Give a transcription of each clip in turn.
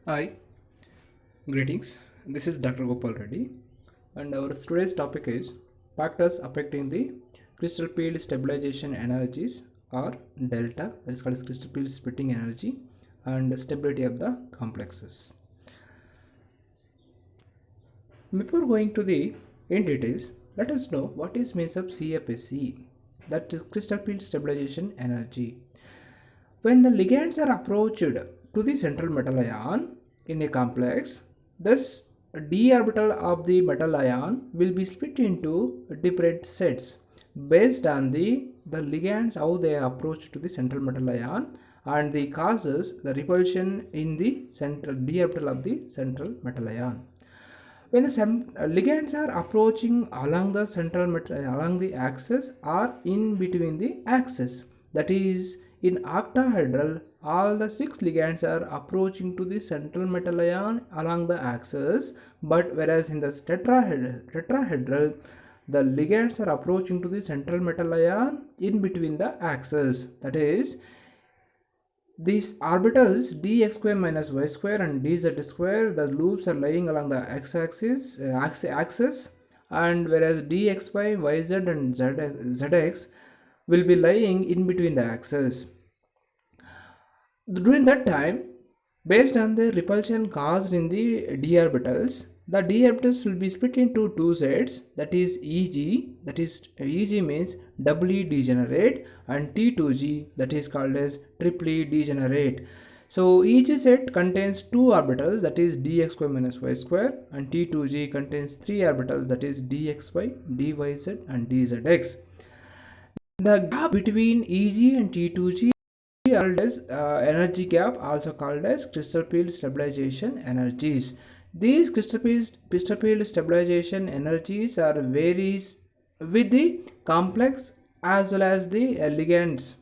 Hi, greetings. This is Dr. Gopal Reddy, and our today's topic is factors affecting the crystal field stabilization energies or delta, that is called as crystal field splitting energy, and stability of the complexes. Before going to the in details, let us know what is means of CFSE, that is crystal field stabilization energy. When the ligands are approached to the central metal ion in a complex, this d orbital of the metal ion will be split into different sets based on the ligands how they approach to the central metal ion and the causes the repulsion in the central d orbital of the central metal ion. When the ligands are approaching along the along the axis or in between the axis, that is in octahedral, all the six ligands are approaching to the central metal ion along the axis, but whereas in the tetrahedral, the ligands are approaching to the central metal ion in between the axis, that is these orbitals dx square minus y square and dz square, the loops are lying along the x-axis axis, and whereas dxy, yz and zx will be lying in between the axes. During that time, based on the repulsion caused in the d orbitals, the d orbitals will be split into two sets, that is Eg, that is Eg means doubly degenerate, and T2g, that is called as triply degenerate. So each set contains two orbitals, that is dx square minus y square, and T2g contains three orbitals, that is dxy, dyz and dzx. The gap between Eg and T2g called as energy gap, also called as crystal field stabilization energies. These crystal field stabilization energies are varies with the complex as well as the ligands.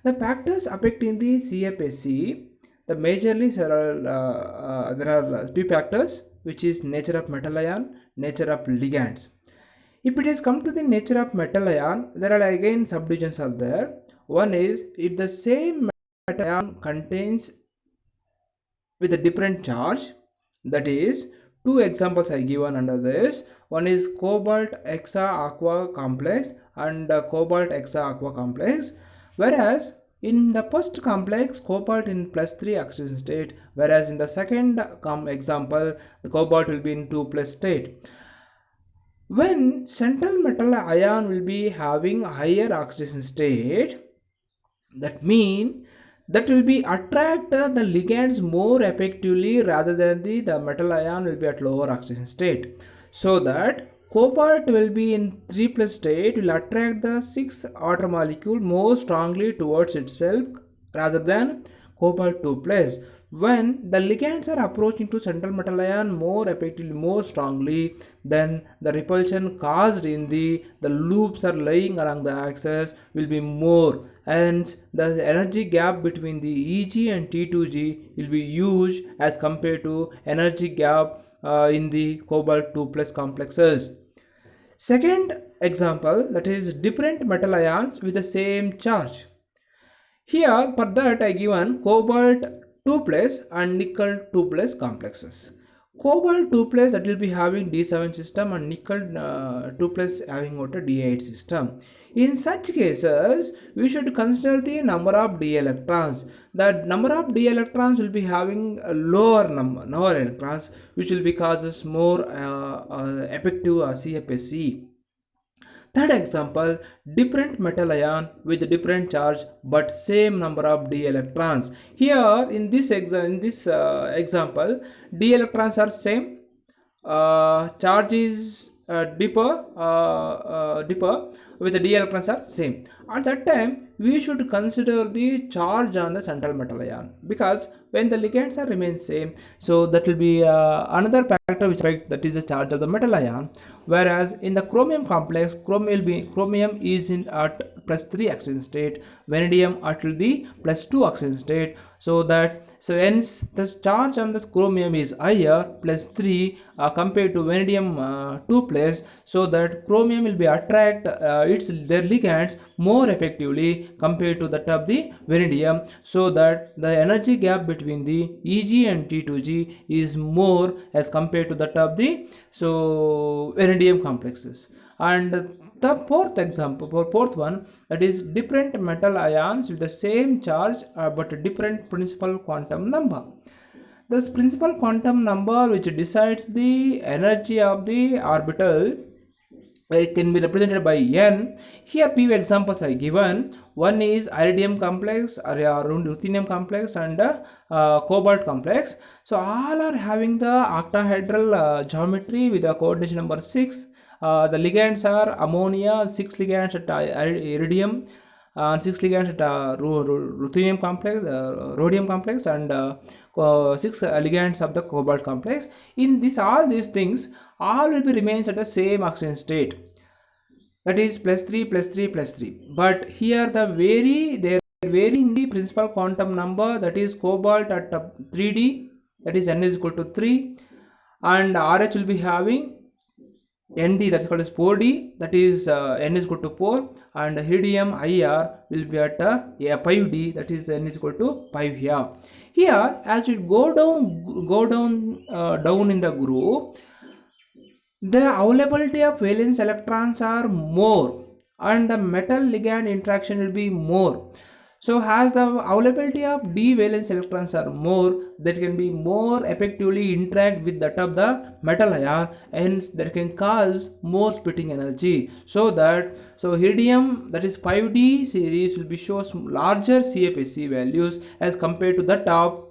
The factors affecting the CFSE, the majorly there are few factors, which is nature of metal ion, nature of ligands. If it has come to the nature of metal ion, there are again subdivisions are there. One is if the same metal ion contains with a different charge, that is two examples I given under this. One is cobalt hexa aqua complex and cobalt hexa aqua complex, whereas in the first complex cobalt in plus 3 oxidation state, whereas in the second example the cobalt will be in 2 plus state. When central metal ion will be having higher oxidation state, that mean that will be attract the ligands more effectively rather than the metal ion will be at lower oxidation state. So that cobalt will be in 3 plus state will attract the 6 outer molecule more strongly towards itself rather than cobalt 2 plus. When the ligands are approaching to central metal ion more effectively, more strongly, then the repulsion caused in the loops are lying along the axis will be more, and the energy gap between the Eg and T2g will be huge as compared to energy gap in the cobalt 2 plus complexes. Second example, that is different metal ions with the same charge. Here for that I given cobalt 2 plus and nickel 2 plus complexes. Cobalt 2 plus that will be having D7 system and nickel 2 plus having what a D8 system. In such cases, we should consider the number of d electrons. The number of d electrons will be having a lower electrons, which will be causes more effective CFSE. Third example, different metal ion with different charge but same number of d electrons. Here in this example, d electrons are same, charge is differ with the d electrons are same. At that time, we should consider the charge on the central metal ion, because when the ligands are remain same, so that will be another factor which affect, that is the charge of the metal ion. Whereas in the chromium complex, chromium is in at plus 3 oxidation state, vanadium at the plus 2 oxidation state, so hence the charge on the chromium is higher plus 3 compared to vanadium 2 plus, so that chromium will be attract their ligands more effectively compared to that of the vanadium, so that the energy gap between the Eg and T2G is more as compared to that of the vanadium complexes. And the fourth example, fourth one, that is different metal ions with the same charge but different principal quantum number. This principal quantum number which decides the energy of the orbital, it can be represented by n. Here few examples are given. One is iridium complex or ruthenium complex and cobalt complex. So all are having the octahedral geometry with the coordination number 6. The ligands are ammonia, 6 ligands at iridium, 6 ligands at ruthenium complex, rhodium complex, and 6 ligands of the cobalt complex. In this, all these things all will be remains at the same oxygen state, that is plus 3 plus 3 plus 3. But here they vary in the principal quantum number, that is cobalt at 3d, that is n is equal to 3, and RH will be having Nd, that's called as 4d, that is n is equal to 4, and iridium IR will be at 5d, that is n is equal to 5 here. Here, as we go down in the group, the availability of valence electrons are more and the metal ligand interaction will be more. So as the availability of d valence electrons are more, that can be more effectively interact with that of the metal ion, hence that can cause more splitting energy. So iridium, that is 5d series, will be shows larger CFSE values as compared to the top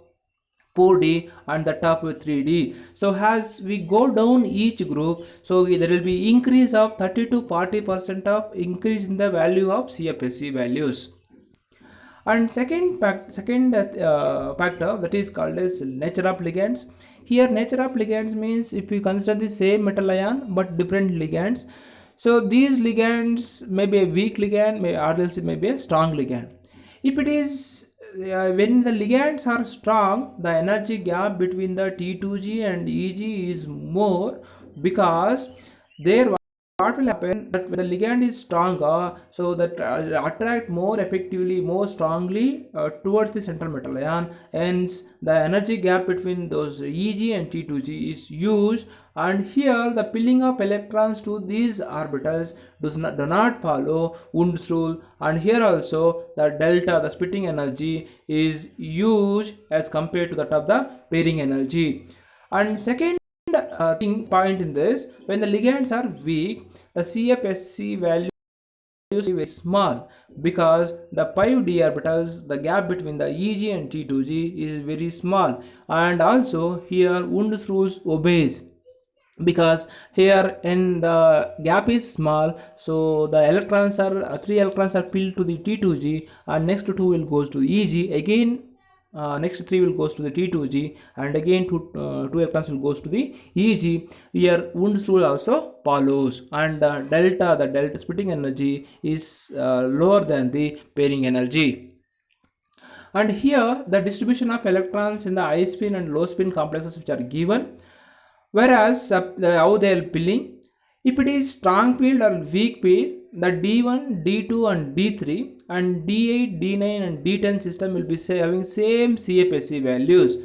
4d and the top 3d. So as we go down each group, so there will be increase of 30 to 40% of increase in the value of CFSE values. And second factor, that is called as nature of ligands. Here nature of ligands means if we consider the same metal ion but different ligands, so these ligands may be a weak ligand, or else it may be a strong ligand. If it is when the ligands are strong, the energy gap between the T2G and Eg is more, because there what will happen that when the ligand is stronger, so that attract more effectively, more strongly towards the central metal ion, hence the energy gap between those Eg and T2G is huge, and here the pulling of electrons to these orbitals do not follow Wundt's rule, and here also the delta, the splitting energy, is huge as compared to that of the pairing energy. And second point in this, when the ligands are weak, the CFSE value is very small, because the 5d orbitals, the gap between the Eg and T2G is very small, and also here Wundt's rules obeys, because here in the gap is small, so the electrons are 3 electrons are filled to the T2G, and next 2 will goes to Eg, again next 3 will goes to the T2G, and again 2 electrons will goes to the Eg. Here Wundt's rule also follows, and the delta splitting energy is lower than the pairing energy. And here the distribution of electrons in the high spin and low spin complexes which are given, whereas how they are pilling, if it is strong field or weak field, the D1, D2 and D3 and D8, D9 and D10 system will be having same CFSE values.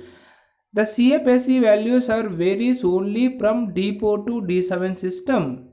The CFSE values are varies only from D4 to D7 system,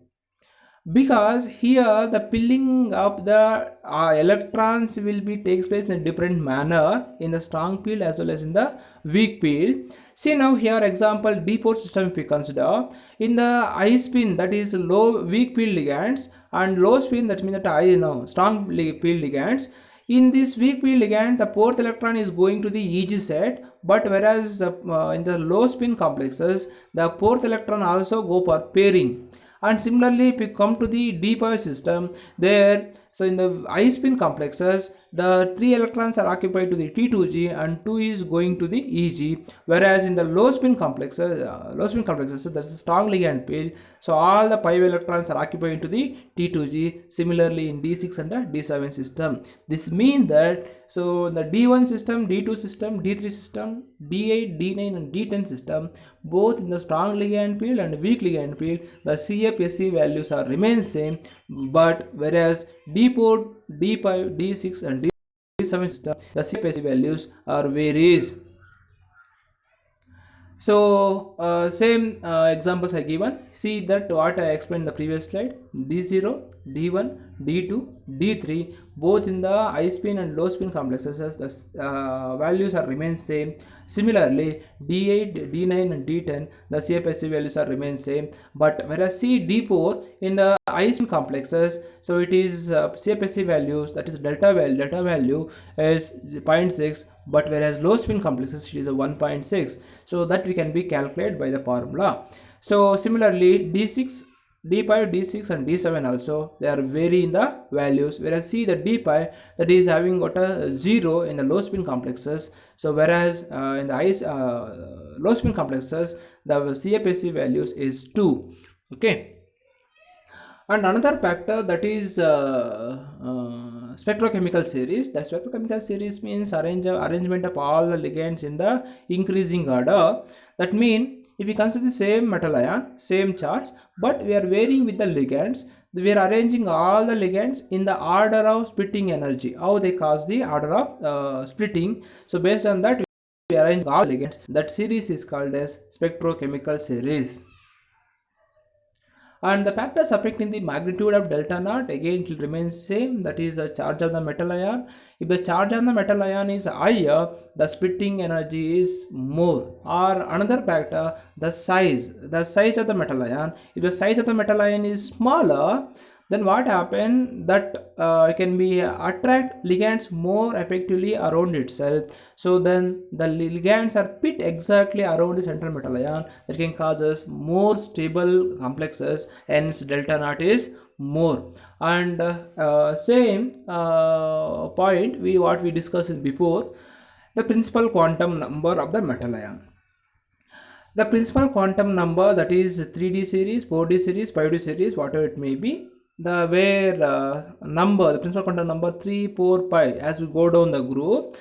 because here the pilling of the electrons will be takes place in a different manner in the strong field as well as in the weak field. See now here example D4 system, if we consider in the high spin, that is low weak field ligands, and low spin, that means that strong field ligands. In this weak field ligand, the fourth electron is going to the Eg set, but whereas in the low spin complexes, the fourth electron also go for pairing. And similarly, if we come to the D5 system, there, so in the high spin complexes, the 3 electrons are occupied to the T2G and 2 is going to the Eg, whereas in the low spin complexes, so that's a strong ligand field, so all the 5 electrons are occupied into the T2G. Similarly in D6 and the D7 system, this means that so the D1 system, D2 system, D3 system, D8, D9 and D10 system, both in the strong ligand field and weak ligand field, the CFSE values are remain same, but whereas D4, D5, D6 and D7 system, the CPSC values are varies. So same examples I given. See that what I explained in the previous slide. D0, D1, D2, D3, both in the high spin and low spin complexes, the values are remain same. Similarly, D8, D9 and D10, the CFSC values are remain same. But whereas see D4 in the high spin complexes, so it is CFSC values, that is delta value is zero point 0.6, but whereas low spin complexes it is a 1.6. So that we can be calculated by the formula. So similarly D6, D5, D6 and D7 also they are vary in the values, whereas see the D5 that is having got a 0 in the low spin complexes. So whereas in the low spin complexes the CFSC values is 2. Okay. And another factor, that is spectrochemical series. The spectrochemical series means arrangement of all the ligands in the increasing order. That means if we consider the same metal ion, same charge, but we are varying with the ligands, we are arranging all the ligands in the order of splitting energy, how they cause the order of splitting. So based on that we arrange all ligands. That series is called as spectrochemical series. And the factors affecting the magnitude of delta naught, again it will remain same, that is the charge of the metal ion. If the charge on the metal ion is higher, the splitting energy is more. Or another factor, the size of the metal ion. If the size of the metal ion is smaller, then what happen that can be attract ligands more effectively around itself. So then the ligands are pit exactly around the central metal ion, that can cause us more stable complexes, hence delta naught is more. And same point what we discussed before, the principal quantum number of the metal ion. The principal quantum number, that is 3D series, 4D series, 5D series, whatever it may be, the where number, the principal quantum number 3, 4, 5, as we go down the group,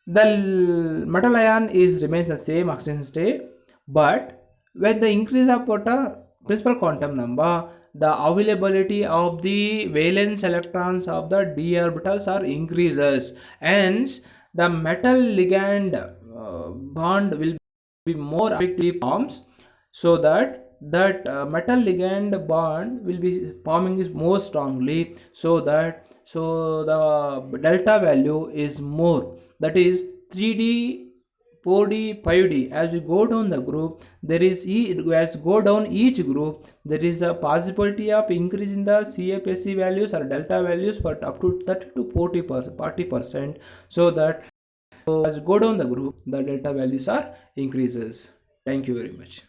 the metal ion is remains the same oxidation state, but when the increase of principal quantum number, the availability of the valence electrons of the d orbitals are increases, hence the metal ligand bond will be more effectively forms, so that metal ligand bond will be forming is more strongly, so that the delta value is more, that is 3D, 4D, 5D. As we go down the group, there is as go down each group, there is a possibility of increasing the CFSC values or delta values, but up to 30 to 40%. So that as we go down the group, the delta values are increases. Thank you very much.